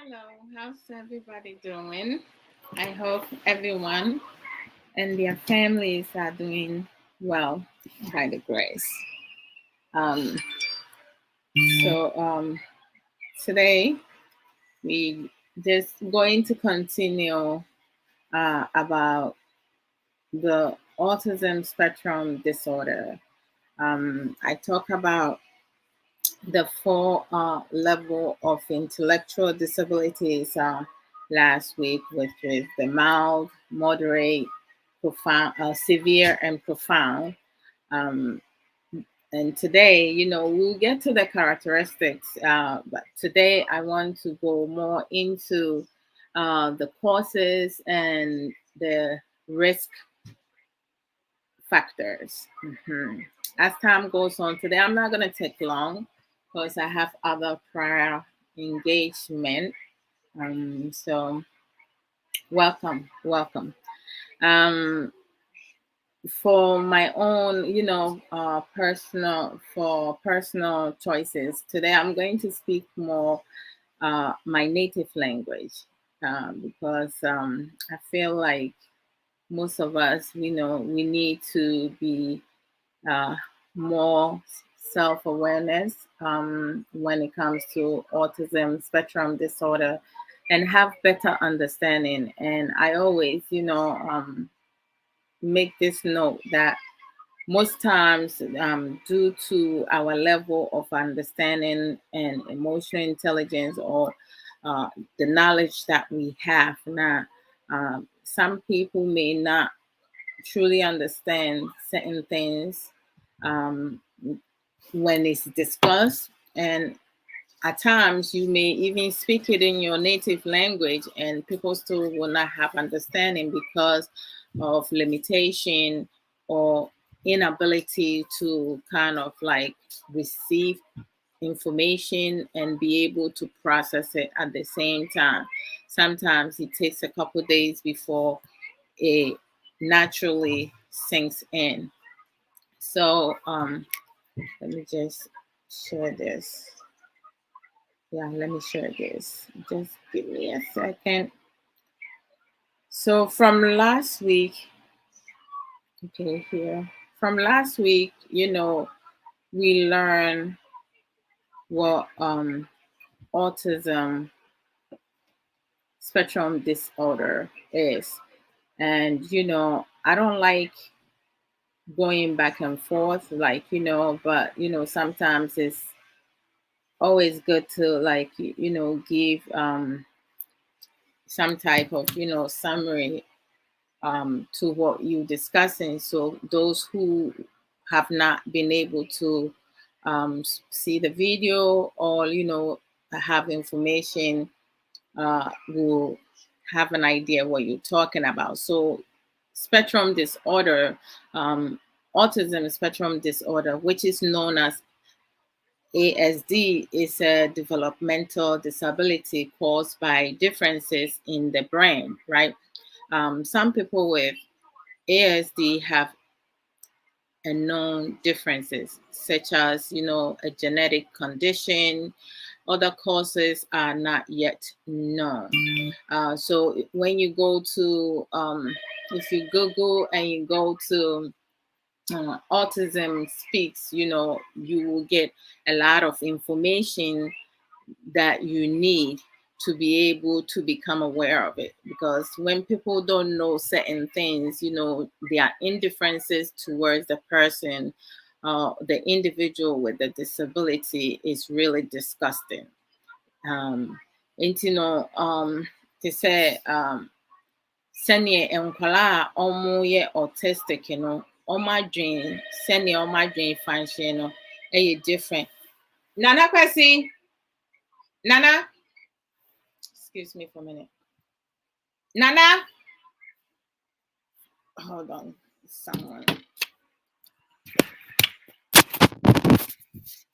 Hello, how's everybody doing? I hope everyone and their families are doing well by the grace. Um, so today we just going to continue about the autism spectrum disorder. I talk about the four level of intellectual disabilities last week, which is the mild, moderate, profound, severe, and profound. Um, and today, we'll get to the characteristics, but today I want to go more into the causes and the risk factors. As time goes on today, I'm not going to take long because I have other prior engagement. So welcome. Um, for my own, personal choices today, I'm going to speak more my native language because I feel like most of us, we need to be uh, more self awareness when it comes to autism spectrum disorder and have better understanding. And I always, make this note that most times, due to our level of understanding and emotional intelligence or the knowledge that we have now, some people may not truly understand certain things um, when it's discussed. And at times, you may even speak it in your native language, and people still will not have understanding because of limitation or inability to kind of like receive information and be able to process it at the same time. Sometimes it takes a couple days before it naturally sinks in. So let me just share this. Yeah, let me share this. Just give me a second. So from last week, okay, here. From last week, we learned what autism spectrum disorder is. And I don't like going back and forth, like, but sometimes it's always good to like give some type of summary to what you're discussing, so those who have not been able to see the video or have information will have an idea what you're talking about. So spectrum disorder, um, autism spectrum disorder, which is known as ASD, is a developmental disability caused by differences in the brain, right? Some people with ASD have known differences, such as, a genetic condition. Other causes are not yet known. So when you go to, if you Google and you go to Autism Speaks, you will get a lot of information that you need to be able to become aware of it. Because when people don't know certain things, there are indifferences towards the person, the individual with the disability is really disgusting. And to say, sɛneɛ nkwadaa a wɔyɛ autistic no, wɔn adwene sɛneɛ wɔn adwene function no yɛ different. Nana Kwesi, Nana, excuse me for a minute. Nana, hold on, someone.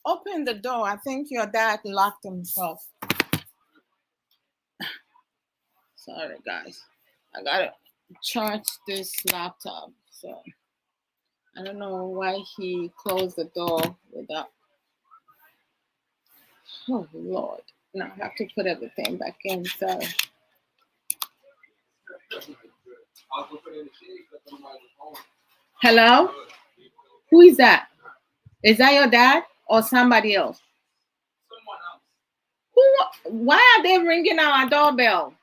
Open the door. I think your dad locked himself. Sorry, guys. I gotta charge this laptop. So I don't know why he closed the door without. Oh, Lord. No, I have to put everything back in. Sorry. Hello? Who is that? Is that your dad or somebody else? Someone else. Who? Why are they ringing our doorbell?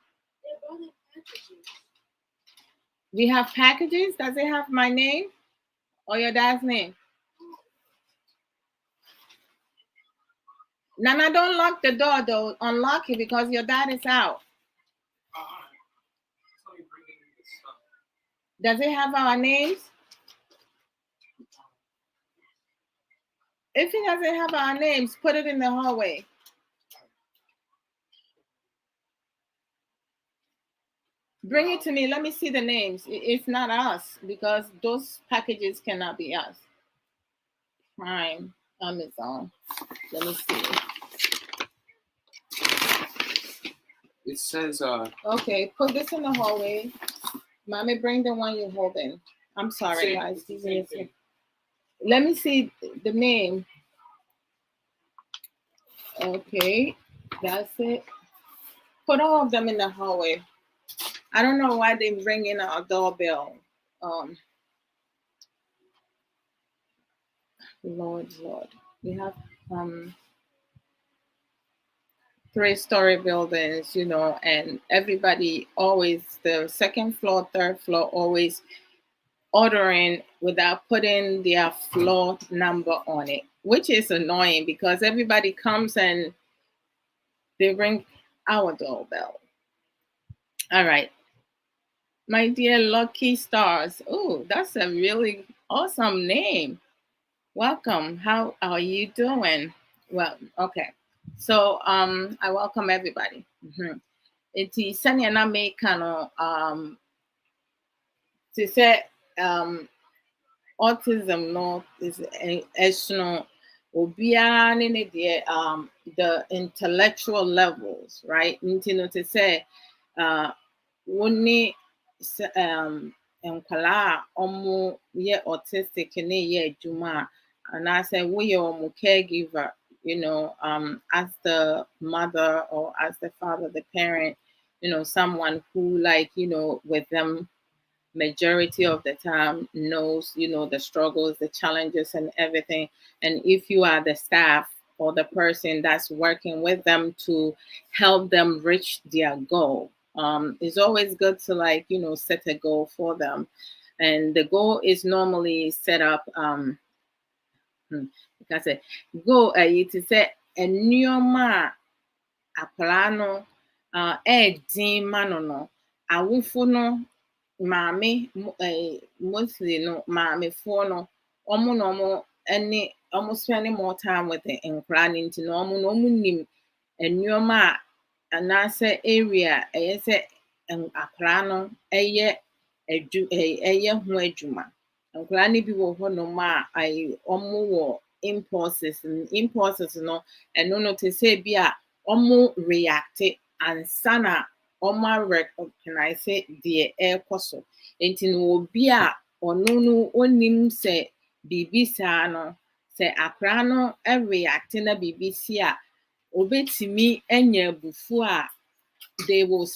We have packages. Does it have my name or your dad's name? Nana, don't lock the door though. Unlock it because your dad is out. Does it have our names? If it doesn't have our names, put it in the hallway. Bring it to me. Let me see the names. It's not us because those packages cannot be us. Prime, Amazon. Let me see. It says Okay, put this in the hallway. Mommy, bring the one you're holding. I'm sorry, guys. Let me see the name. Okay, that's it. Put all of them in the hallway. I don't know why they ring in our doorbell. Lord. We have 3-story buildings, and everybody always, the second floor, third floor, always ordering without putting their floor number on it, which is annoying because everybody comes and they ring our doorbell. All right. My dear Lucky Stars. Oh, that's a really awesome name. Welcome. How are you doing? Well, okay. So I welcome everybody. It's senior na make to say autism no is no the intellectual levels, right? To say nkwalaa ɔmo yɛ autistic ne yɛ adwuma and I say we are caregiver, as the mother or as the father, the parent, someone who with them majority of the time knows, the struggles, the challenges and everything. And if you are the staff or the person that's working with them to help them reach their goal, it's always good to set a goal for them. And the goal is normally set up because go to say a new ma akwara no no awofo no maame mostly no maamefoɔ no ɔmo spending more time with the nkwaraa no nti no ɔmo nim nneɛma a anaasɛ area ɛyɛ sɛ akwaraa no ɛyɛ ho adwuma. Nkwaraa no bi wɔ hɔnom a ɔmo wɔ impulses no ɛno no te sɛ bi a ɔmo react ansa na ɔmo recognize deɛ ɛrekɔ so. Nti no obi a ɔno no onim sɛ biribi saa no sɛ akwaraa no react na biribi si a obetumi anya abufuo a they will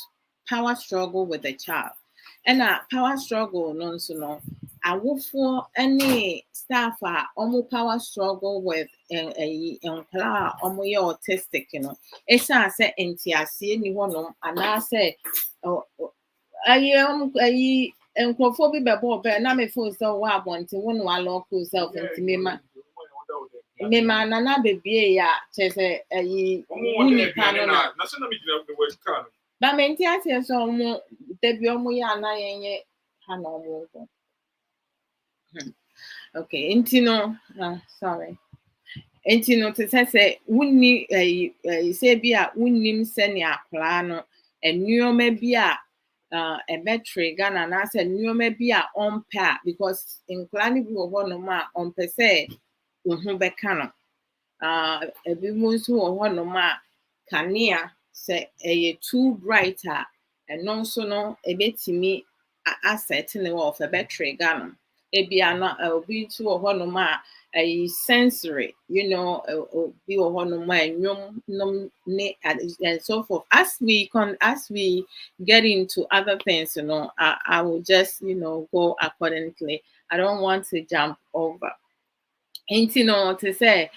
power struggle with the child. Ɛna power struggle no nso no awofoɔ ne staff a ɔmo power struggle with nkwaraa a ɔmo yɛ autistic no ɛsiane sɛ nteaseɛ ni hɔnom anaasɛ nkurɔfoɔ bi bɛbɔ ɔbɛn na mefo sɛ wɔ abɔnten wo na walɔko self nti mema nana bebie a kyerɛ sɛ wo nipa no na ba menti aseɛ sɛ ɔmo dabi ɔmo yɛ ana yɛnyɛ ha na ɔmo wɔ. Okay, nti no sorry. Nti no te sɛ wunni sɛ bi a wunnim sɛnea akwaraa no nneɛma bi a ɛbɛtrigger na anaasɛ nneɛma bi a ɔmpɛ a because nkwaraa no bi wɔ hɔnom a ɔmpɛ sɛ wo ho bɛka no. Ebi mu nso wɔ hɔnom a kanea sɛ ɛyɛ too bright a ɛno nso no ebetumi asɛte ne wɔ ɔfɛ bɛtrigger no. Ebi ana obi nso wɔ hɔnom a a sensory, be and so forth. As we get into other things, I will just go accordingly. I don't want to jump over. And to say,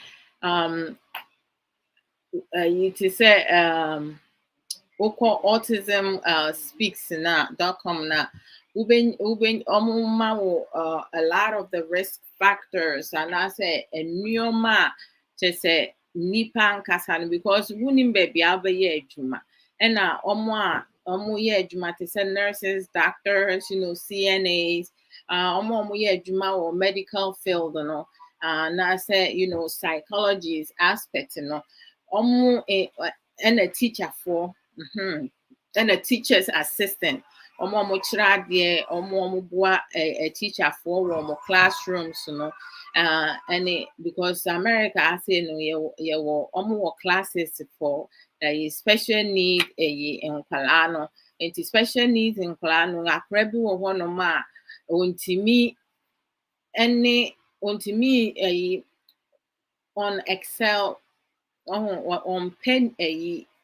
you to say, autism speaks na.com na uben omuma a lot of the risk factors and I say nneoma just say nipa nkasa no because wunim baby abeye adwuma na omo ye adwuma te say nurses, doctors, CNAs, omo ye adwuma or medical field na say psychology aspect omo and a teacher for and a teacher's assistant. Omo kyerɛ adeɛ, omo boa a teacher for omo classrooms, and because America I say omo classes for special need nkwalaa no, nti special needs nkwalaa no akora bi wɔ hɔ nom a ontimi on Excel on pen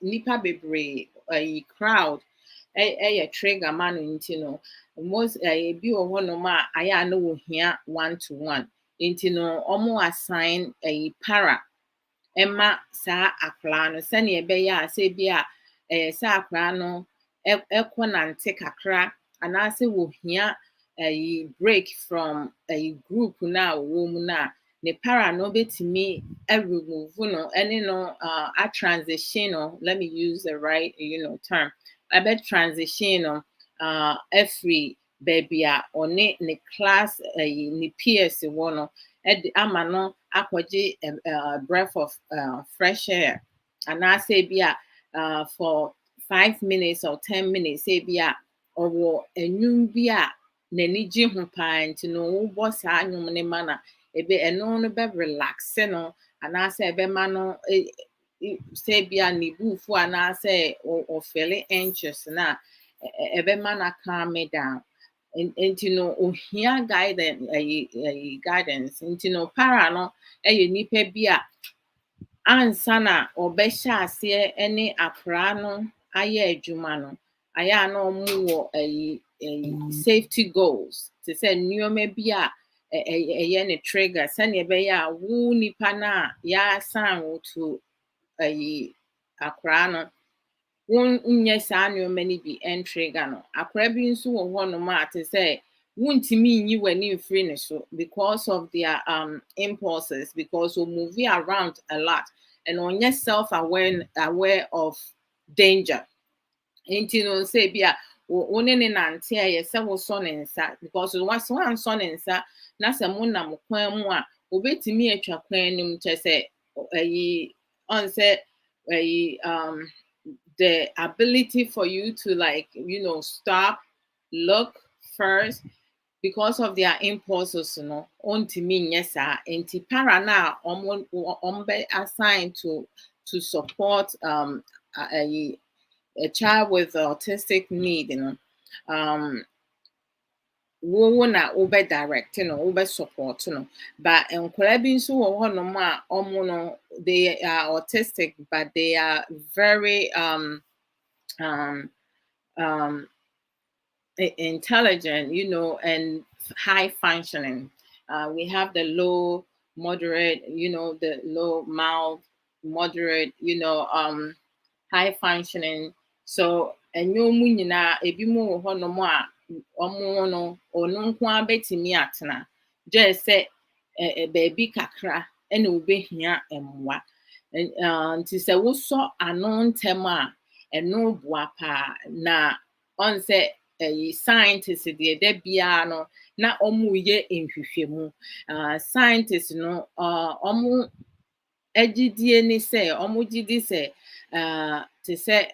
nipa bebree crowd trigger man nti most bi wɔ hɔnom a ayɛ a no wɔ hia 1-to-1 nti ɔmo assign para ɛma saa akwaraa no sɛnea ɛbɛyɛ a sɛ bi a sɛ akwaraa no ɛkɔ nante kakra anaasɛ wɔ hia break from group na wɔwɔ mu na ne para no betimi remove no any a transition let me use the right term I bet transition every baby or ne class ne peers no ama no akɔgye a breath of fresh air and I say be for 5 minutes or 10 minutes say be or enwum bi a n'ani gye ho paa nti no wobɔ saa nwom ne ma na ebe ɛno no bɛ relax no anaasɛ ɛbɛma no sɛ bia ne buufu anaasɛ ɔfɛle anxious na ɛbɛma no calm me down nti no ohia guidance nti no para no ɛyɛ nipa bi a ansa na ɔbɛhyɛ aseɛ ne akwaraa no ayɛ adwuma no ayɛ a na ɔmo wɔ safety goals te sɛ nneɛma bi a ɛyɛ ne trigger sɛnea ɛbɛyɛ a wo nipa no a yɛasan wo to akwaraa no wonyɛ saa nneɛma no bi ɛntrigger no akwaraa bi nso wɔ hɔnom a te sɛ wontumi nyi w'ani mfiri ne so because of their impulses because we move around a lot and ɔnyɛ aware of danger nti no sɛ bi a wo ne nante a yɛ sɛ wosɔ ne nsa because wansɔ ne nsa na sɛ mo nam kwan mu a obetumi atwa kwan no mu kyɛ sɛ on sɛ the ability for you to stop, look first because of their impulses ontimi nyɛ saa nti para na ɔmo bɛ assigned to support a child with autistic need wo na wobɛ direct wobɛ support but nkwaraa bi nso wɔ hɔnom a ɔmo no they are autistic but they are very intelligent and high functioning. We have the low, moderate, the low, mild, moderate, high functioning. So enyomu nyina ebi mu wɔ hɔnom a ɔmo no ɔno nko ara betumi atena gye sɛ baabi kakra ɛna obehia mmoa nti sɛ wosɔ ano ntɛm a ɛno boa paa na ɔn sɛ scientists deɛ da biara no na ɔmo yɛ nhwehwɛmu scientists no ɔmo agyidie ne sɛ ɔmo gyidi sɛ te sɛ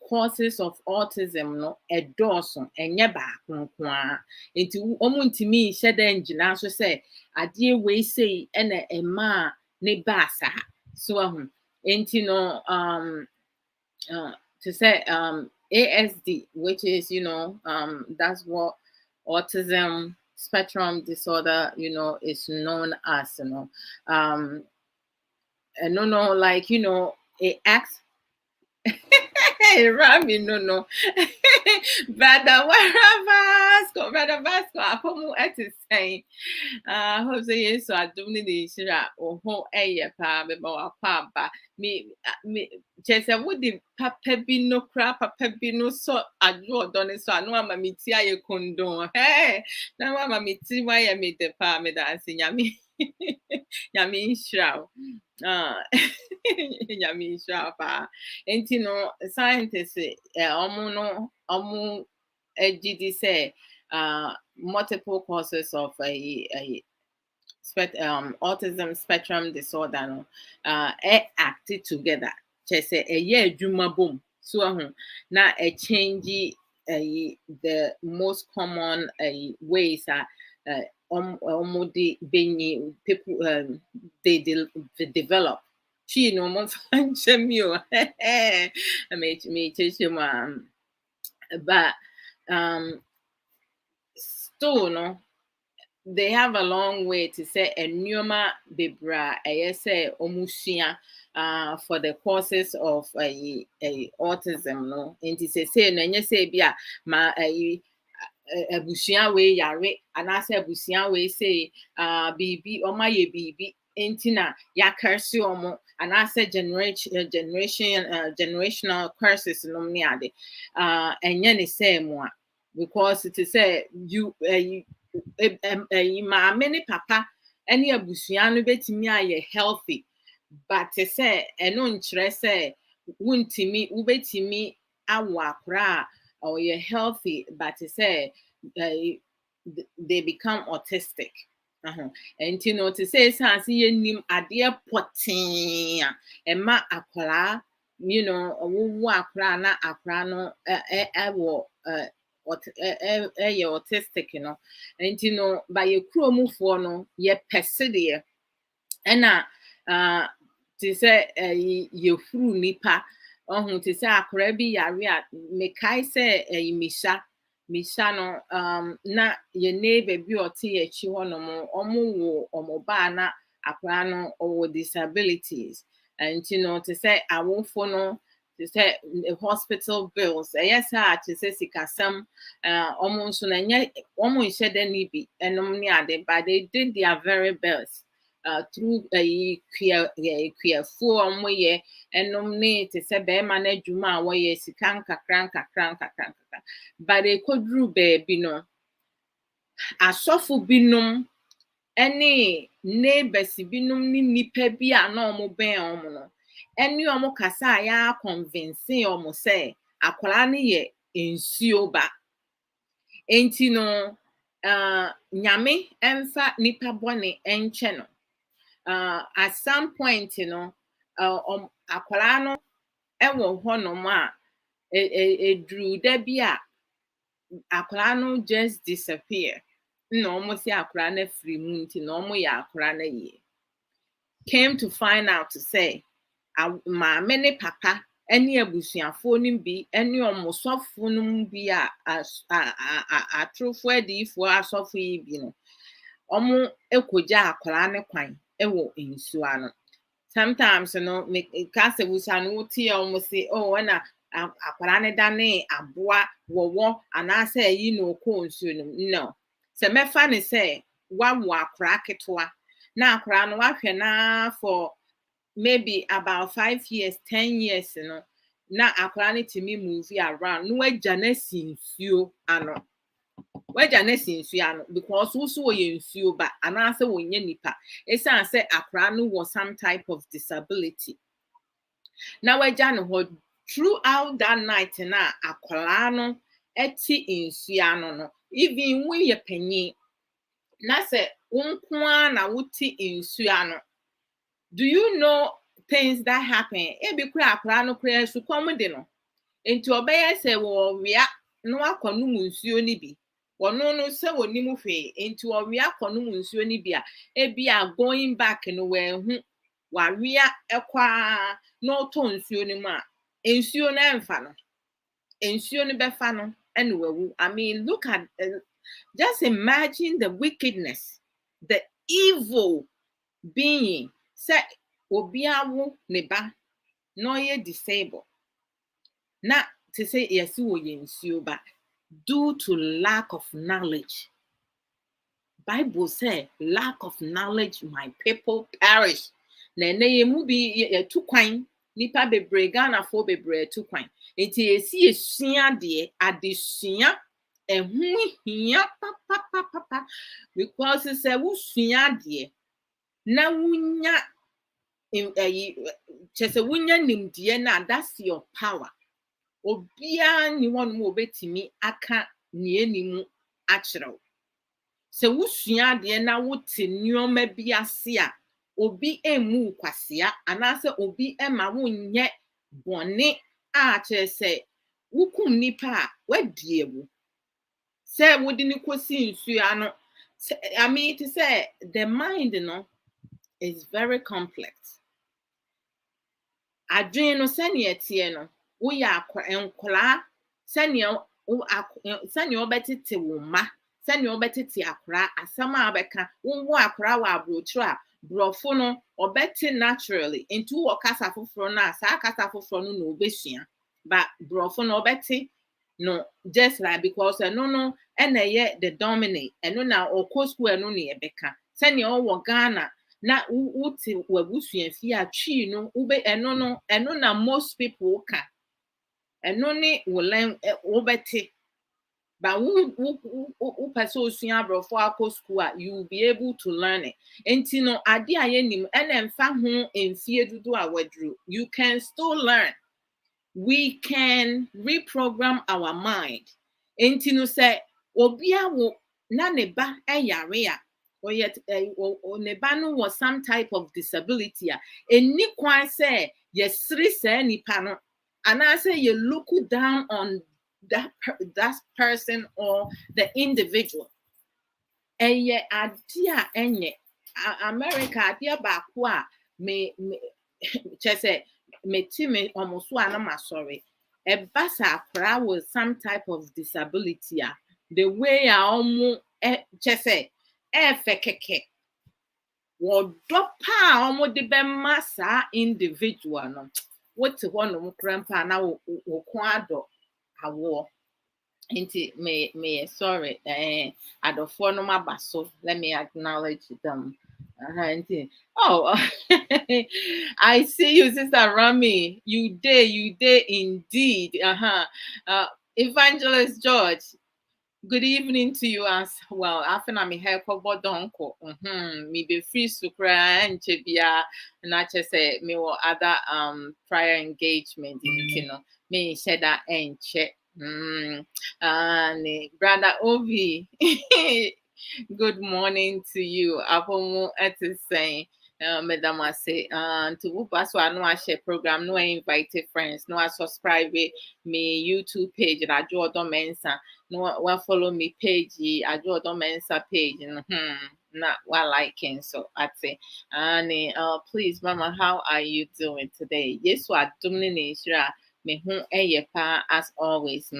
causes of autism no ɛdɔɔso ɛnyɛ baako nko ara nti ɔmo ntumi nhyɛ dɛ ngyina so sɛ adeɛ wei sei ɛna ɛma ne baa saa so nti no to say ASD, which is that's what autism spectrum disorder, is known as, and like, it acts. Rami, no. Brother Vasco, Apomu at the same. Jose, so I don't need the or pa, me, just would the papa be no crap, papa be no so I draw done so I know I'm a mitia condone. Hey, now I'm a miti why I made the pa me dancing yami. Yami shroud. Yami shroud. And scientists say multiple causes of autism spectrum disorder acted together. Just say a year juma boom. So now a change the most common ways are people they develop. She no more function you. I may teach you but still no. They have a long way to say a neuma bebra say omusia for the causes of a autism no. And to say no and say bia ma abusua we yare anase abusua we say bibi o maye bibi entina ya curse omo anase generational curses no ni ade enye ne say mo because it is say you ma many papa any abusua no betimi aye healthy but say eno nkyere say wuntimi ubetimi awo akra or you're healthy but say they become autistic. And to say see nim ade potin and ma akra wo akra na akra no autistic and by your chromo for no ye persevere and to say you fru nipa to say akra bi yare a mekai say misha no na ye neighbor bi oti echi ho no mo omo ba na akra no or disabilities and to say awofo no to say hospital bills yes to say sikasam omo so na nya omo nhye de ni bi enom ni ade but they did their very best through queer for moye enom ne te se be ma na adwuma wo ye sika nkakran but they could ru baby no asofo binom ene neighbors binom ni nipa bi a na omo ben omo no ene omo kasa ya convince omo say akwara ne ye ensuo ba enti no nyame emfa nipa bone enche no at some point akwara no ewo honom a edru da bi a akwara no just disappear no almost akwara na free mu nti no omo ya akwara na ye came to find out to say ma many papa any abusuafo nim bi any omosofo nim bi a atrofo adifo asofo yi bi no omo ekoja akwara ne kwan ewo ensuo ano sometimes me kase busa no tie omo say oh na akwara ne dane aboa wowo anase yi no ko nsuo no se mefa ne say wawo akwara ketwa na akwara no wahwe na for maybe about 5 years 10 years na akwara ne timi movie around no agya na sinsuo ano waja na sinsuo ano because also we nsuo ba anase wonye nipa esan say akwara no was some type of disability na waja no ho throughout that night na akwara no eti nsuo ano no even when ye panyin na say unkoa na wuti nsuo ano do you know things that happen ebi kura akwara no kura su kom de no enti obeye say wo wia no akonu nsuo ni bi wono no se woni mu hwe enti wo wia akonu nsuo ni bi a ebi a going back no we hu wa wia ekwa no to nsuo ni mu a nsuo na emfa no nsuo ni befa no ene wawu I mean look at Just imagine the wickedness, the evil being. Say, obiawo neba, no ye disabled. Not to say yes, but due to lack of knowledge. Bible say, lack of knowledge, my people perish. Na ye mu bi tu kwan nipa bebre Ghana fo bebre tu kwan. Enti esi esua de adesua ehu hia papa because say wo sua de na wunya chese wunya nimdie na that's your power. Obia ni won mo obetimi aka nie ni mu akyerɛw. Se wusua de na wote nneoma bi ase a obi emu kwasia anase obi ema wonye bone a kyerɛ sɛ wukum nipa a wadie bu sɛ wodi ne kosi nsu ano. I mean to say the mind is very complex. Adwene no sɛnea tie no woyɛ nkɔla sɛnea obetete wo ma sɛnea obetete akora asɛm a bɛka wo akora wa abrochiro a brɔfo no obete naturally into wo kasa foforo na saa kasa foforo no na obesua but brɔfo no obete no just like because no ɛna the dominate ɛno na okɔ school ɛno na yɛbɛka sɛnea ɔwɔ Ghana na wote wabusua fi a twi no ube ɛno na most people ka ɛno ne wo learn wobɛte but wo person osua brofo akɔ school a you will be able to learn it. Enti no ade a yenim ɛna mfa ho emfie dudu a wadru you can still learn. We can reprogram our mind. Enti no say obi a wo na ne ba ɛyare a ne ba no was some type of disability a eni kwan say yesiri say nipa no anase you look down on that person or the individual. Eye adia enye America adia baako a me chese me timi almost one am sorry. A basa akra with some type of disability a the way a omo chese fekeke wo dopa omo de be masa individual no what one no krampa na wo kwado awo enti me sorry adofo no mabaso let me acknowledge them oh I see you sister Rami you day indeed Evangelist George. Good evening to you as well. After na me help about donko. Me be free to cry and chebia na say me or other prior engagement me said that and check. And brother Ovi. Good morning to you. Apomo at saying Madam I say to whoop us so I know I share program, no I invited friends, no I subscribe me YouTube page and I draw Mensa, no one follow me page, I draw Mensa page not what liking so I'd say and please mama how are you doing today? Yes, what doing me as always.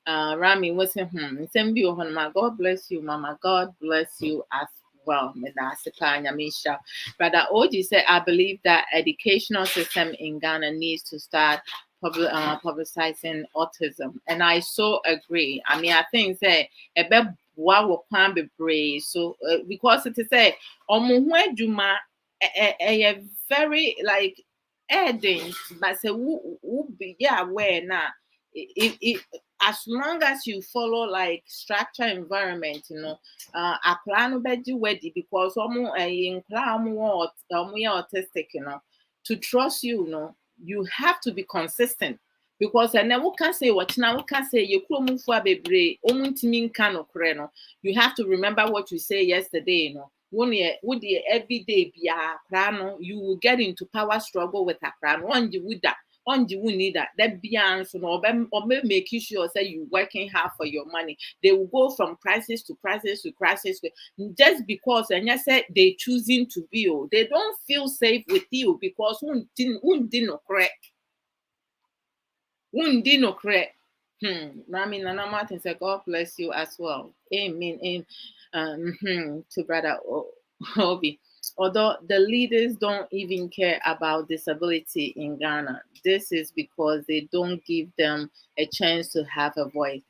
Rami was Nsem bi ohonma. God bless you, Mama. God bless you as well. Misha. Brother Oji said, I believe that educational system in Ghana needs to start publicizing autism. And I so agree. I mean, I think that so because it is a very like adding, but say be aware now. It as long as you follow like structure environment, akra no beji wedi because autistic, to trust you, you have to be consistent because and then we can say what now we can say you have to remember what you say yesterday, would the everyday be you will get into power struggle with akra one you would that you will need that beyond or making sure that you working hard for your money. They will go from crisis to crisis to crisis just because and you said they choosing to be they don't feel safe with you because one didn't correct. Mami Nana Martin said, God bless you as well. Amen. To Brother Obi. Although the leaders don't even care about disability in Ghana, this is because they don't give them a chance to have a voice.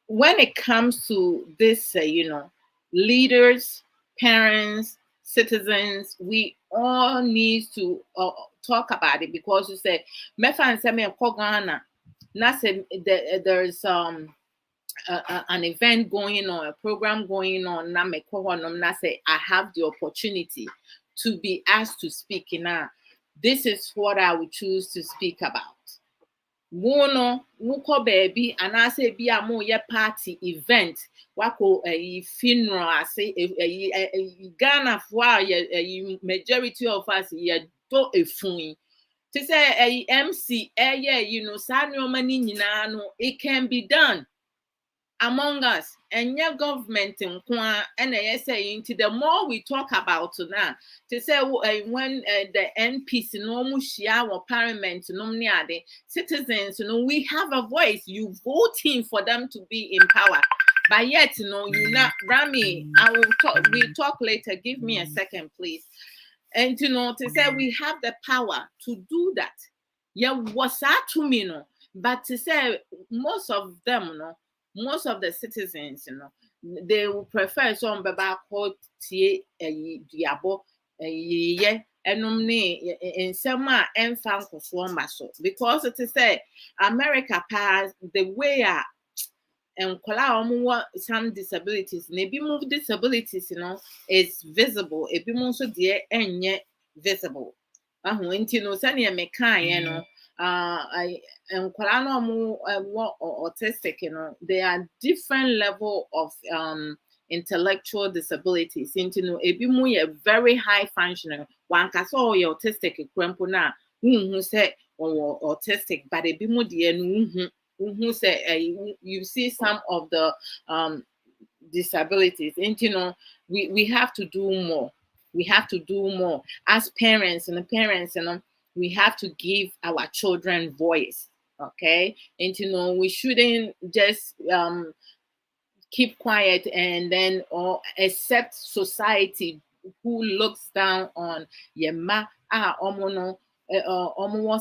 When it comes to this, leaders, parents, citizens, we all need to talk about it, because you say, "Mefa and Semi Ghana." There's an event going on, a program going on. I have the opportunity to be asked to speak. Now, this is what I would choose to speak about. Wono wukọ baby and I say be a mo ye party event wako funeral ase Ghana for majority of us ye do efun to say MC sa nneoma ni nyina no, it can be done among us, and your government in Kwan and saying the more we talk about now, to say when the NPC no mushia or parliament no citizens, we have a voice. You voting for them to be in power, but yet you not Rami. I will talk. We talk later. Give me a second, please. And to say we have the power to do that. Yeah, what's that to me, no? But to say most of them, most of the citizens, they will prefer some baba called tie diabo ye enum ne nsem a emfa nkofo mba so, because it is say America pass the way and some disabilities, maybe move disabilities, is visible. A bit more so dear and yet visible. Sani meka I autistic, there are different level of intellectual disabilities. A bit more very high functioning. One can saw your autistic na who say or autistic, but a bit more dear who say you see some of the disabilities, and we have to do more. We have to do more as parents, and the parents, we have to give our children voice. Okay, and we shouldn't just keep quiet and then or accept society who looks down on yema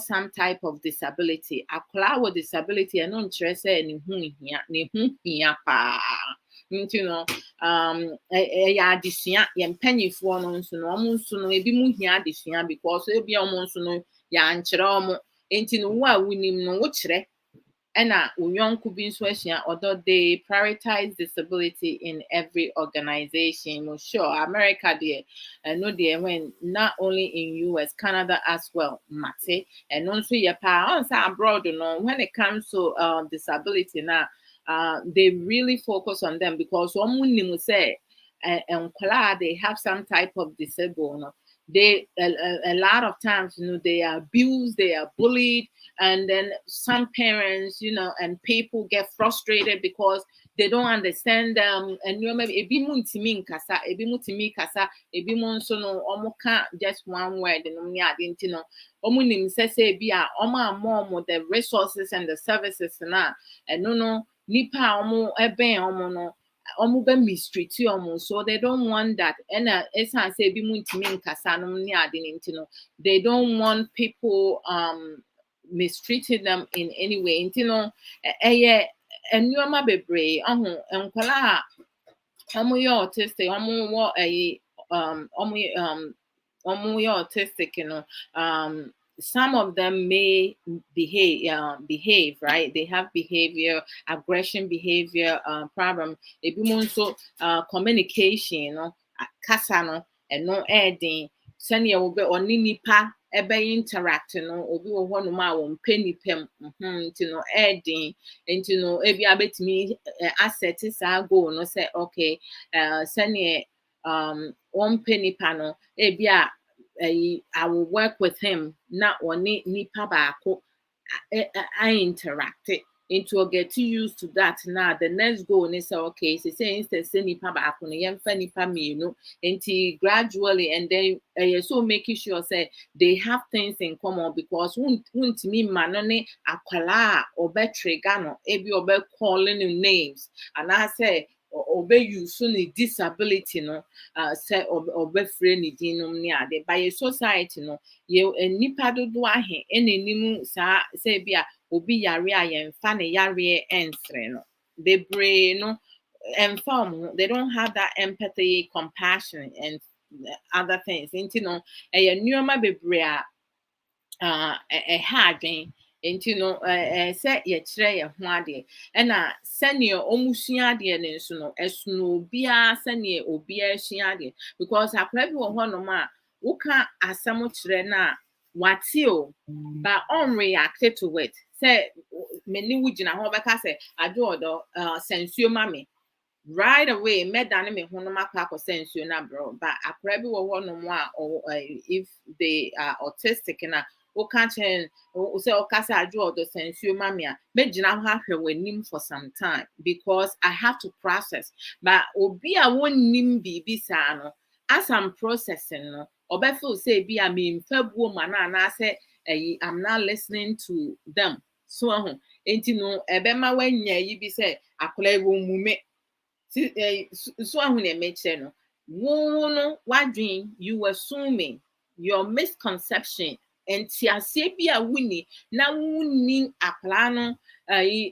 some type of disability. Akwadaa with disability and no interest ne ho hia pa. Ya adesua ye mpanyifo no nso no omo nso no ebi mu hia adesua, because ebi omo nso no ya nkyere omo enti no wo a wunim no wo kyere. And although they prioritize disability in every organization, sure, America there, and no there when not only in US, Canada as well, Mate, and also your parents abroad, when it comes to disability now, they really focus on them, because someone say and they have some type of disabled. They a lot of times, they are abused, they are bullied, and then some parents, and people get frustrated because they don't understand them. And maybe ebi mu ntimi nkasa, ebi mu timi kasa, ebi mu nso no omo ka just one word no me ade no omo nim say bi a omo amom the resources and the services na no nipa omo eben omo no omo be mistreat omo, so they don't want that. And it's say ebi mu ntimi nkasa no me ade no they don't want people mistreating them in any way. Nneoma bebree nkwala omo ye autistic, omo wo omo ye autistic, some of them may behave right. They have behavior aggression behavior problem. Ebi mo nso communication, kasa no eno edin sani obe oni nipa ebe interact obi wo ho no ma wo mpe nipam edin ebi abetimi asset sa go no say okay sani one penny panel ebi I will work with him, not one nipa baako I interact into or get used to that. Now the next goal is okay, so say instead say nipa ba akono yemfa nipa mienu until gradually, and then so making sure say they have things in common, because won't me manone akwala obe trigger no ebi obe calling names, and I say obe use ni disability no say obe free ni dinum ni ade by society no ye nipa dodo ahe enenimu sa say bia obi yare a yemfa ne yare ensre no bebre no emfa they don't have that empathy, compassion, and other things. Nti no nneɛma bebre a hadwen. Nti no sɛ yɛkyerɛ yɛn ho adeɛ ɛna sɛnea ɔmo sua adeɛ no nso no ɛsono obiara sɛnea obiara sua adeɛ, because akora bi wɔ hɔnom a woka asɛm kyerɛ no a wate o but unreact to it. Sɛ m'ani wo gyina hɔ bɛka sɛ Adwoa sɛ nsuo ma me right away medane me honom akɔ akɔsɛ nsuo no abrɛ, but akora bi wɔ hɔnom a if they are autistic na woka kyerɛ sɛ ɔkasa Adwoa sɛ nsuo ma me a mɛgyina hɔ ahwɛ w'anim for some time, because I have to process. But obi a wonnim biribi saa no as I'm processing no ɔbɛfeel sɛ bi a memfa buo ma no anaasɛ I'm not listening to them. So enti no ɛbɛma wanya yi bi sɛ akora yi wɔ mume so ahun e meche no no wadwin you assuming your misconception enti ase bi a wuni na wuni akla no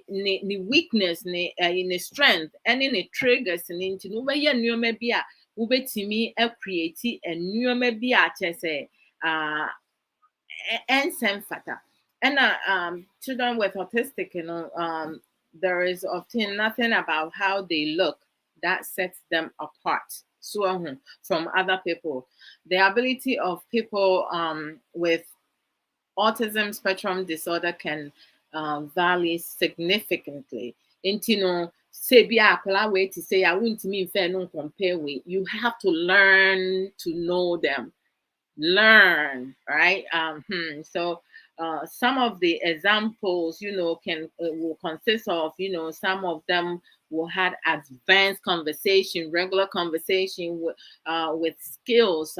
ni weakness ni ni strength any ni triggers ni nti no be ye nneoma bi a wo betimi create nneoma bi a chese Nsem fata. And children with autistic, there is often nothing about how they look that sets them apart from other people. The ability of people with autism spectrum disorder can vary significantly. Into say be a way to say I wouldn't mean fair no compare with. You have to learn to know them. Learn, right? So some of the examples, will consist of, some of them will have advanced conversation, regular conversation with skills,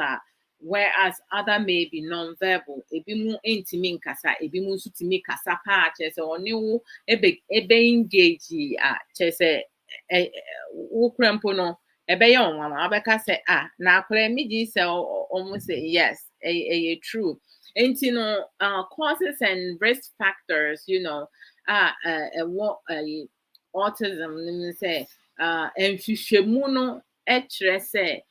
whereas other may be non-verbal. Ebi mu intimi nkasa, ebi mu nso timi kasa pa kyerɛ sɛ ɔne wo ebe engage kyerɛ sɛ wo kura mpo no ɛbɛyɛ ɔnwanwa abɛka sɛ na akora mi gye sɛ almost say yes true. Nti no causes and risk factors, what autism nim sɛ nhwehwɛmu no ɛkyerɛ sɛ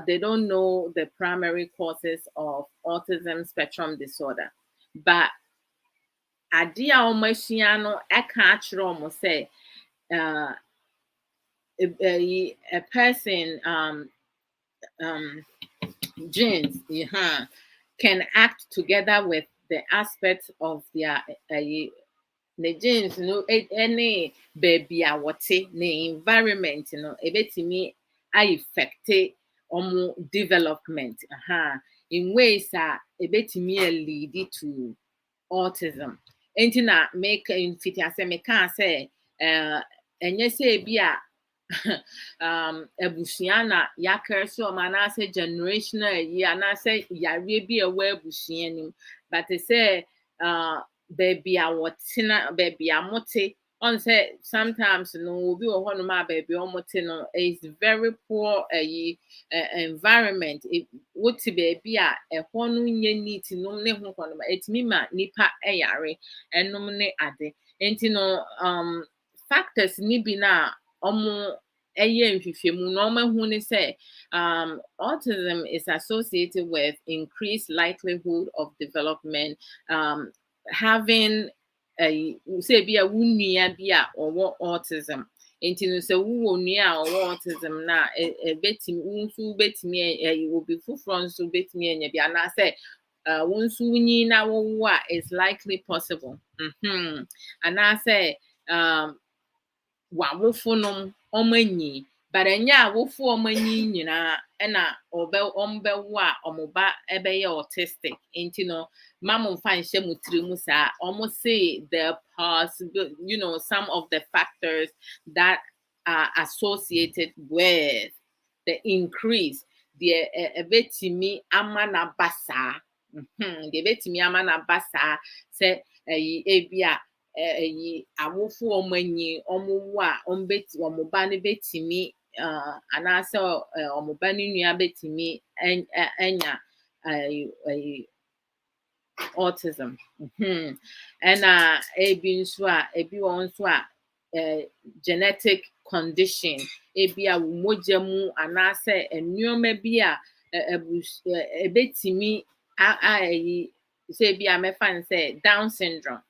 they don't know the primary causes of autism spectrum disorder, but ade a wɔn ahyia no ɛka akyerɛ wɔn sɛ a person genes can act together with the aspects of their the genes, any baby a wɔte ne environment ebetumi affect development in ways that ebetumi lead to autism. Enti na make mfitiase meka sɛ ɛnyɛ sɛ bi a abusua na yakere so anaasɛ generational anaasɛ yare bi a ɛwɔ abusua nim, but say baby a wɔtena baby a mote on say sometimes no obi wɔ hɔ no ma baby ɔmote no is very poor environment. Wote baby a ɛhɔ no nyɛ neat nom ne ho kɔ no etimi ma nipa ɛyare ɛnom ne ade. Enti no factors ni bi na ɔmo ɛyɛ nhwehwɛmu na ɔmo hu ne sɛ autism is associated with increased likelihood of development, having say bi a wunua bi a ɔwɔ autism. Nti no sɛ wowɔ nua a ɔwɔ autism na ebetimi nso betimi obi foforɔ nso betimi anya bi anaasɛ wo nso wunyi na wowo a is likely possible. Anaasɛ wawofo nom ɔmo anyi, but ɛnyɛ a wofo ɔmo anyi nyinaa ena ombewa omoba ebeye autistic into no mama fan shemutri musa almost say the possible, some of the factors that are associated with the increase the ebetimi amana basa the ebetimi amana basa say ebia awofu omanyi omuwa ombeti omoba ne betimi anase omoba ne nua betimi enya autism and ebi nso a ebi won nso a genetic condition ebi a mogya mu anase ennuoma bi a ebetimi say bi a mefan say Down syndrome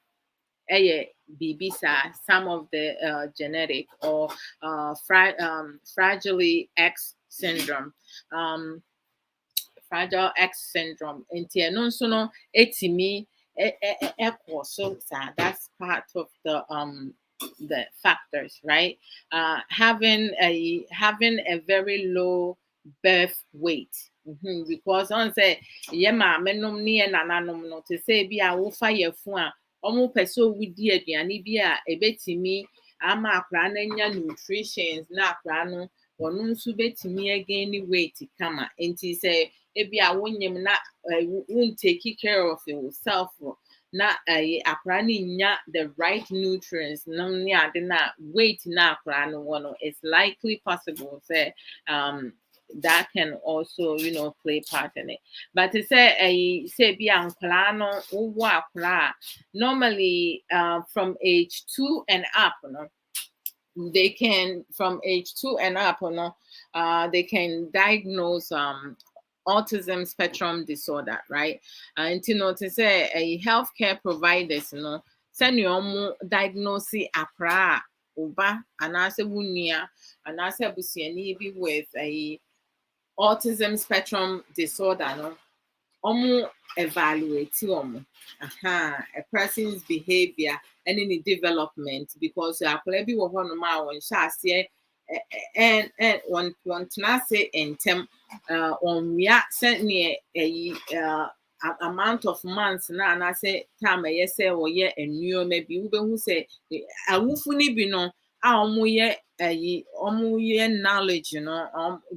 bibisa some of the genetic or fragile X syndrome fragile X syndrome nti eno nso no etimi so that's part of the factors, right? Having a very low birth weight. Because on say yema menom ni nananom no to say bi a wo fa yefu a omo peso wudi aduane bi a ebetimi ama akra na nya nutritions na akra no wono nso betimi again weight kama enti say ebi a wonyem na won't take care of yourself na akra ni nya the right nutrients no ni ade na weight na akra no wono it's likely possible say that can also play part in it. But to say be normally from age 2 and up, they can from age 2 and up, they can diagnose autism spectrum disorder, right? And to say a healthcare providers, send you diagnose akra uba anase wunia anase busiani be with a autism spectrum disorder, evaluate a person's behavior and in development because be and one say Nsem on certainly amount of months na and I say time say or a new maybe who say a wufuni be no knowledge,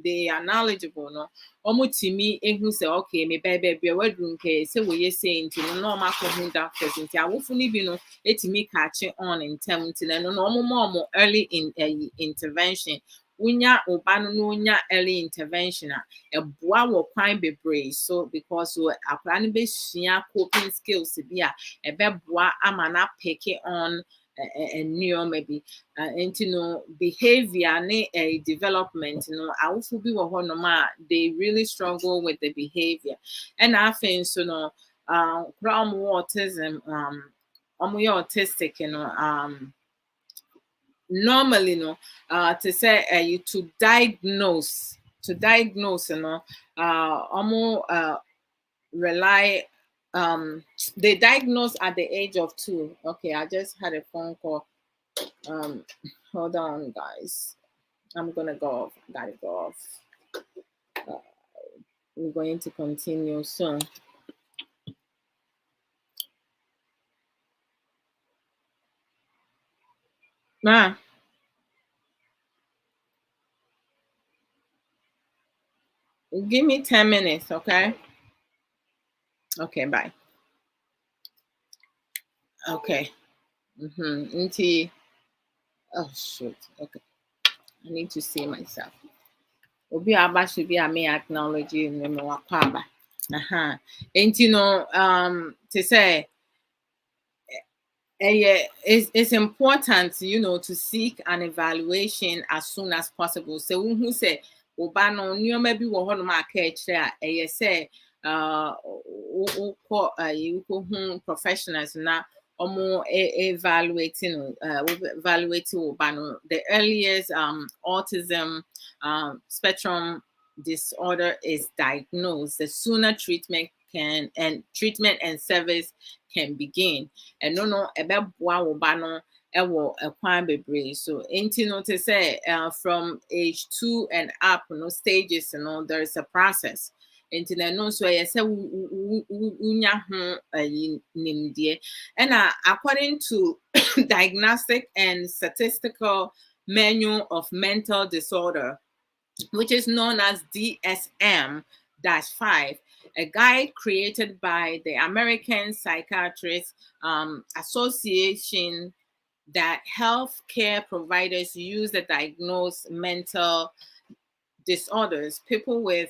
they are knowledgeable, timi ehu say okay me baby be wadrun ke say we saying to no mako hu doctors nti awofo ni bi no etimi catch on in term nti no early in intervention unya oba no unya early intervention a eboa wo kwan bebree so because akra no be sua coping skills bi a ebeboa ama na pick on and maybe behavior and development awufo bi wo hono they really struggle with the behavior and I think autism autistic normally to say you to diagnose rely they diagnose at the age of 2. Okay, I just had a phone call. Hold on, guys. I'm gonna go off. Gotta go off. We're going to continue soon. Give me 10 minutes, okay? Okay, bye. Okay. Oh shoot. Okay. I need to see myself. Obi aba should be a me acknowledge you me wakwaba. And to say it's important, to seek an evaluation as soon as possible. So who say obano maybe wo hono ma ka kire say professionals na evaluating obano the earliest autism spectrum disorder is diagnosed, the sooner treatment and service can begin. And no ebeboa obano ɛwɔ ɛkwan bebree so nti no to say from age 2 and up no stages there is a process nti na no so ɛyɛ sɛ wonya ho nimdeɛ ɛna according to Diagnostic and Statistical Manual of Mental Disorder, which is known as DSM-5, a guide created by the American Psychiatrists Association that healthcare providers use to diagnose mental disorders. People with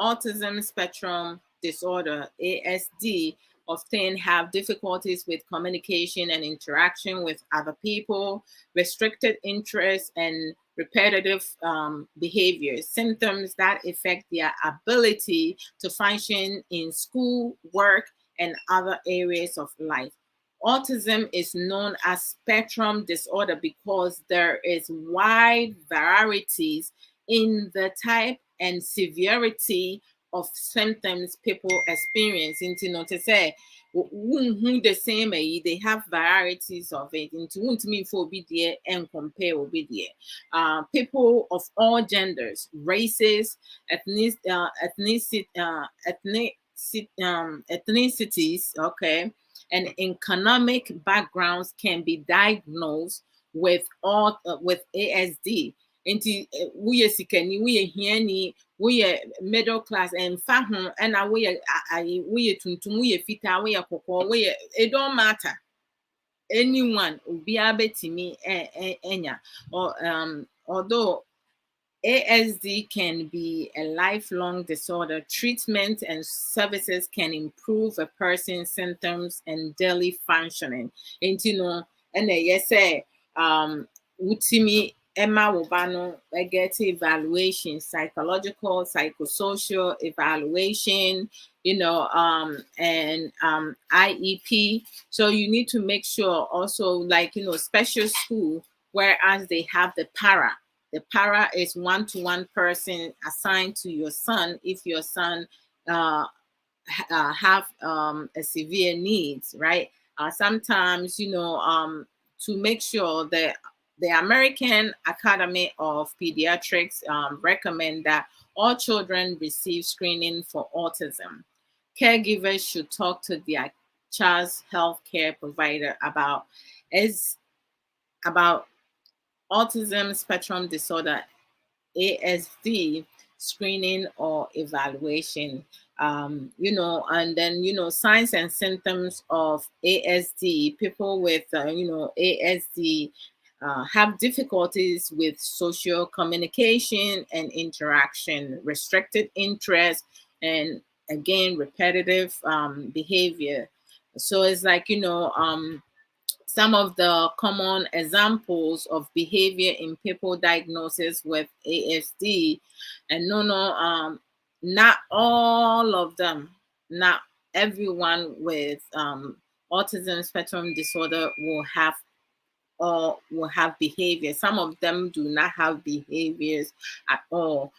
autism spectrum disorder, ASD, often have difficulties with communication and interaction with other people, restricted interest, and repetitive behaviors, symptoms that affect their ability to function in school, work, and other areas of life. Autism is known as spectrum disorder because there is wide varieties in the type and severity of symptoms people experience. Into not to say the same, they have varieties of it. Into won't mean for be there and compare will be there. People of all genders, races, ethnicities, okay, and economic backgrounds can be diagnosed with ASD. Nti woyɛ sikani, woyɛ hiani, woyɛ middle class, and ho ɛna woyɛ tuntum, woyɛ fitaa, woyɛ kɔkɔɔ, woyɛ it don't matter. Anyone obiara betimi enya. Or although ASD can be a lifelong disorder, treatment and services can improve a person's symptoms and daily functioning. And yes, utimi Emma Wobano, I get evaluation, psychological, psychosocial evaluation, and IEP. So you need to make sure also, like, special school, whereas they have the para. The para is one-to-one person assigned to your son if your son have a severe needs, right? Sometimes, to make sure that the American Academy of Pediatrics recommend that all children receive screening for autism. Caregivers should talk to their child's healthcare provider about autism spectrum disorder, ASD, screening or evaluation. And then, signs and symptoms of ASD. People with, ASD have difficulties with social communication and interaction, restricted interest, and again, repetitive behavior. So it's like, some of the common examples of behavior in people diagnosed with ASD, and not all of them, not everyone with autism spectrum disorder will have behavior. Some of them do not have behaviors at all,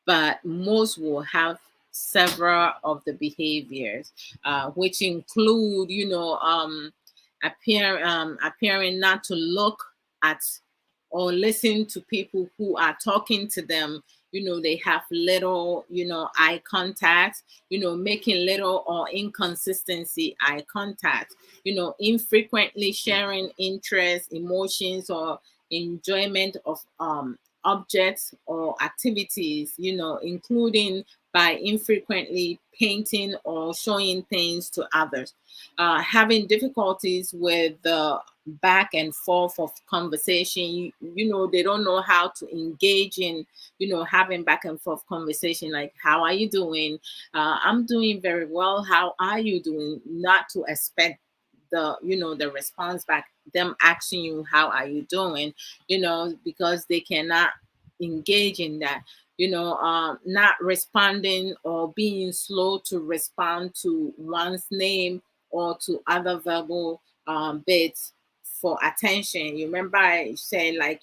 but most will have several of the behaviors, which include, appearing not to look at or listen to people who are talking to them. They have little, eye contact, making little or inconsistency eye contact, infrequently sharing interests, emotions, or enjoyment of objects or activities, including by infrequently painting or showing things to others. Having difficulties with the back and forth of conversation. They don't know how to engage in, having back and forth conversation, like, how are you doing? I'm doing very well. How are you doing? Not to expect the response back, them asking you, how are you doing? Because they cannot engage in that. Not responding or being slow to respond to one's name or to other verbal bits for attention. You remember I said, like,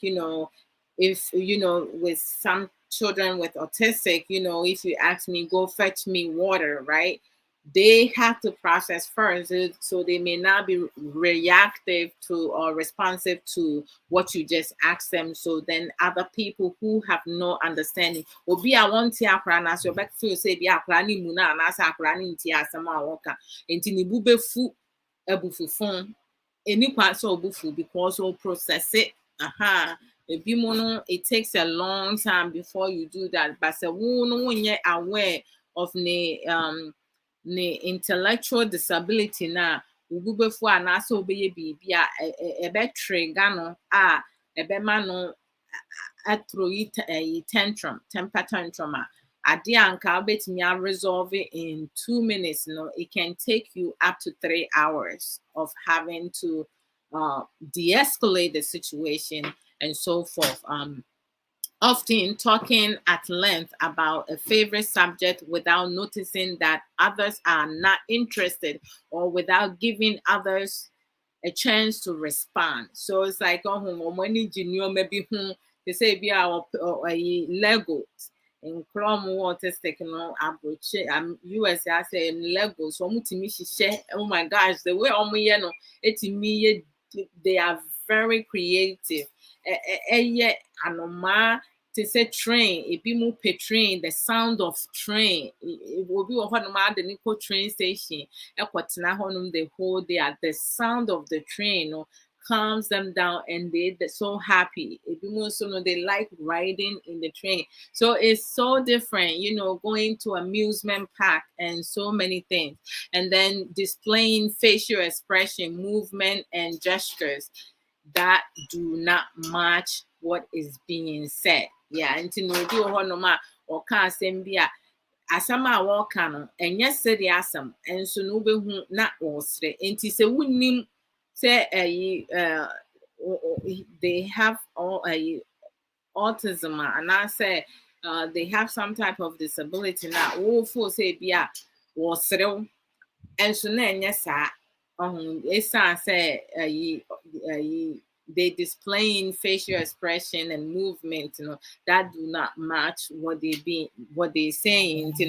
if, with some children with autistic, if you ask me, go fetch me water, right? they have to process first, so they may not be reactive to or responsive to what you just asked them. So then other people who have no understanding will be a one tia prana so back to say be a planning muna and as a planning tia sama waka into the bube fu ebufu phone any part so bufu because all process it. Ebi mo no, it takes a long time before you do that. But say wo no when you're aware of the intellectual disability na ububefo anaasɛ obɛyɛ biribi a ɛbɛtrigger no a ɛbɛma no athrow yi temper tantrum a adeɛ a anka wobɛtumi resolve it in 2 minutes no, it can take you up to 3 hours of having to de-escalate the situation and so forth. Often talking at length about a favorite subject without noticing that others are not interested or without giving others a chance to respond. So it's like, oh, money junior maybe they say be our Legos in Chrome autistic no approach US I say Legos so share. Oh my gosh, the way no they are very creative. Anoma to say train, if you move per train, the sound of train, it will be one of the Nico train station. The whole day, the sound of the train calms them down and they're so happy. If you move so they like riding in the train. So it's so different, going to amusement park and so many things. And then displaying facial expression, movement, and gestures that do not match what is being said. Yeah, and to know do honoma or can't send be a asama walk no and yes said the asam and so no be not or straight. And to say wouldn't say they have all autism and I say they have some type of disability now. Oh, for say be a was and so then yes it's say they displaying facial expression and movement, that do not match what they saying, say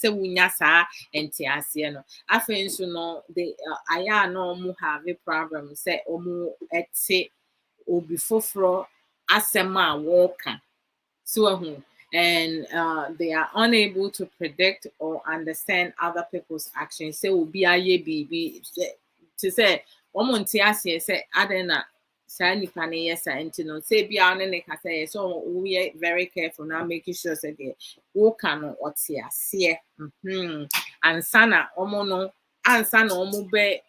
wunyasa and tiasiano. I think so no they I no have a problem say omu etse obi foforo asema walker. So and they are unable to predict or understand other people's actions. Say will be a baby to say say adena saa nipa no yɛ saa nti no sɛ bia ne ne kasa yɛ so woyɛ very careful now making sure sɛ deɛ woka no ɔte aseɛ ansa na ɔmo bɛ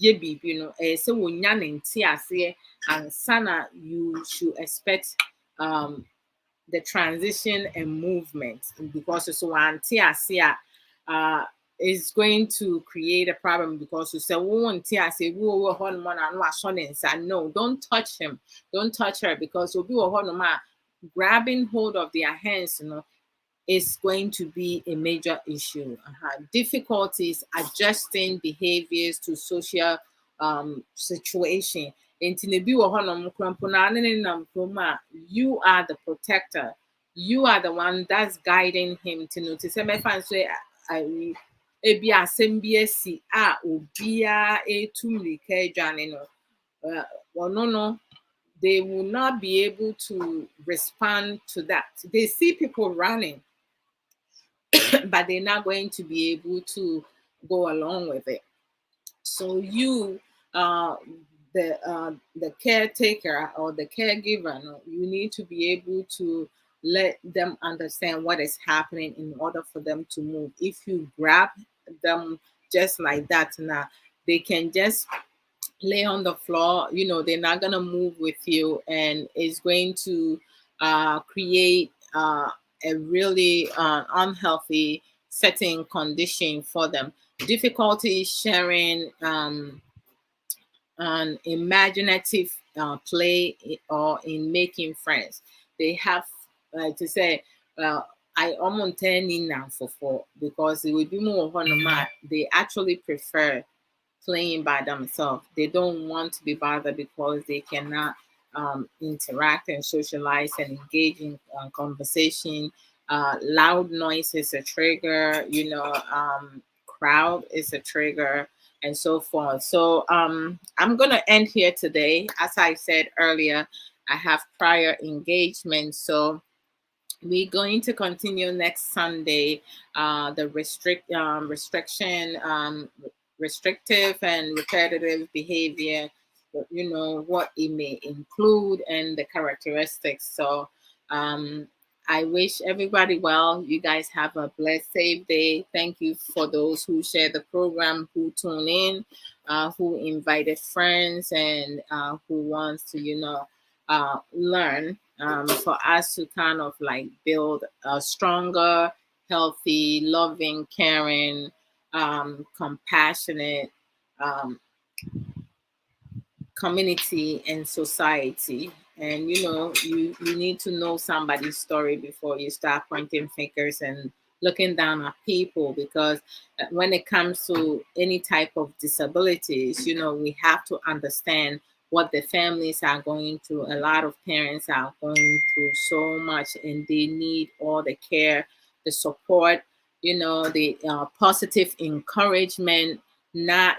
yɛ biribi no ɛyɛ sɛ wonya ne nte aseɛ ansa na you should expect the transition and movement, because so ante aseɛ is going to create a problem, because you say, no, don't touch him, don't touch her, because grabbing hold of their hands, is going to be a major issue. Difficulties adjusting behaviors to social situation. You are the protector. You are the one that's guiding him to notice. Ebi asɛm bi asi a obiara etu mmirika adwane no, ɔno no, they will not be able to respond to that. They see people running, but they're not going to be able to go along with it. So you, the caretaker or the caregiver, you need to be able to let them understand what is happening in order for them to move. If you grab them just like that, now they can just lay on the floor. They're not gonna move with you, and it's going to create a really unhealthy setting condition for them. Difficulty sharing an imaginative play or in making friends. They have to say, I almost turn in now for because it would be more they actually prefer playing by themselves. They don't want to be bothered because they cannot interact and socialize and engage in conversation. Loud noise is a trigger, crowd is a trigger, and so forth. So I'm gonna end here today. As I said earlier, I have prior engagements, so we're going to continue next Sunday. The restrictive and repetitive behavior. You know what it may include and the characteristics. So, I wish everybody well. You guys have a blessed, safe day. Thank you for those who share the program, who tune in, who invited friends, and who wants to, learn, for us to kind of like build a stronger, healthy, loving, caring, compassionate, um, community and society. And you need to know somebody's story before you start pointing fingers and looking down at people, because when it comes to any type of disabilities, we have to understand what the families are going through. A lot of parents are going through so much, and they need all the care, the support, the positive encouragement. Not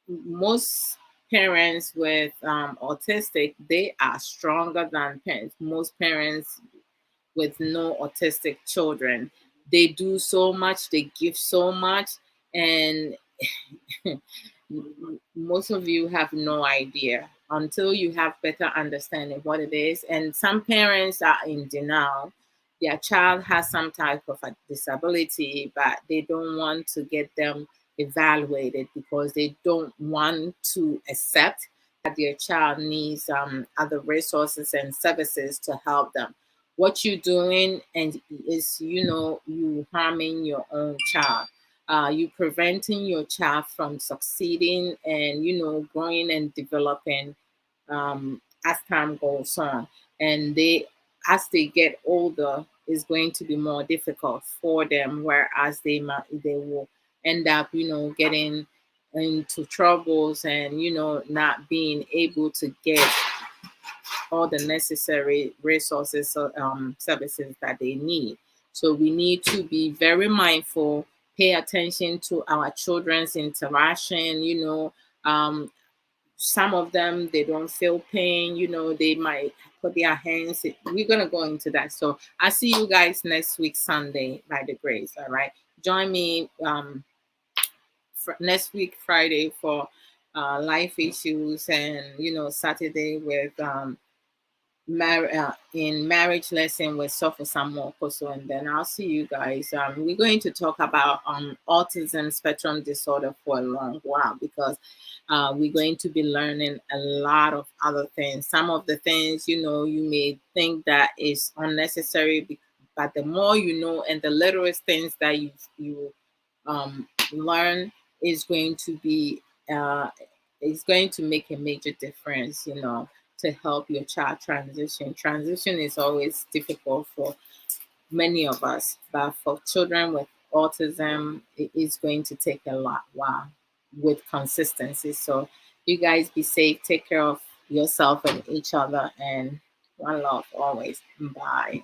Most parents with autistic, they are stronger than parents. Most parents with no autistic children, they do so much, they give so much, and most of you have no idea until you have better understanding what it is. And some parents are in denial. Their child has some type of a disability, but they don't want to get them evaluated because they don't want to accept that their child needs other resources and services to help them. What you're doing and is, you harming your own child. You preventing your child from succeeding and growing and developing, as time goes on. And as they get older, is going to be more difficult for them, whereas they will end up getting into troubles and not being able to get all the necessary resources, services that they need. So we need to be very mindful, pay attention to our children's interaction. Some of them, they don't feel pain. They might put their hands. We're gonna go into that. So I see you guys next week Sunday by the grace. All right, join me next week Friday for life issues, and Saturday with in marriage lesson with Sopho Samuel Koso, and then I'll see you guys. We're going to talk about autism spectrum disorder for a long while, because we're going to be learning a lot of other things. Some of the things you may think that is unnecessary, but the more you know, and the littlest things that you learn is going to be is going to make a major difference. To help your child transition. Transition is always difficult for many of us, but for children with autism, it is going to take a lot while with consistency. So you guys be safe, take care of yourself and each other, and one love always. Bye.